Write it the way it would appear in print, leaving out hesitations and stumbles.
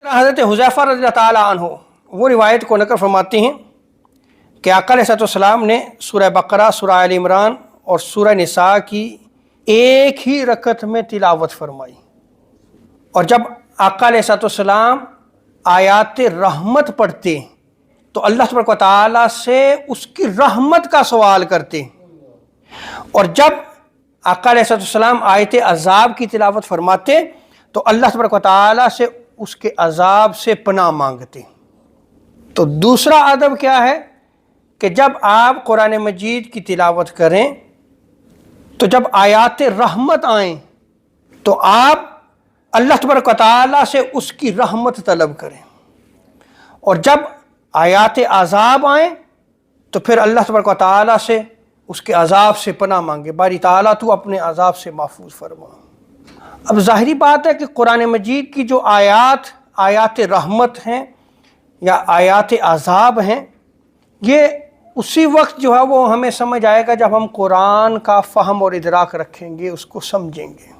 حضرت حذیفہ رضی اللہ تعالیٰ عنہ وہ روایت کو نقل فرماتے ہیں کہ آقا علیہ السلام نے سورہ بقرہ، سورہ آل عمران اور سورہ نساء کی ایک ہی رکعت میں تلاوت فرمائی، اور جب آقا علیہ السلام آیات رحمت پڑھتے تو اللہ تبارک و تعالیٰ سے اس کی رحمت کا سوال کرتے، اور جب آقا علیہ السلام آیت عذاب کی تلاوت فرماتے تو اللہ تبارک و تعالیٰ سے اس کے عذاب سے پناہ مانگتے۔ تو دوسرا ادب کیا ہے کہ جب آپ قرآن مجید کی تلاوت کریں تو جب آیات رحمت آئیں تو آپ اللہ تبارک و تعالیٰ سے اس کی رحمت طلب کریں، اور جب آیات عذاب آئیں تو پھر اللہ تبارک و تعالیٰ سے اس کے عذاب سے پناہ مانگے، باری تعالیٰ تو اپنے عذاب سے محفوظ فرما۔ اب ظاہری بات ہے کہ قرآن مجید کی جو آیات رحمت ہیں یا آیات عذاب ہیں، یہ اسی وقت جو ہے وہ ہمیں سمجھ آئے گا جب ہم قرآن کا فہم اور ادراک رکھیں گے، اس کو سمجھیں گے۔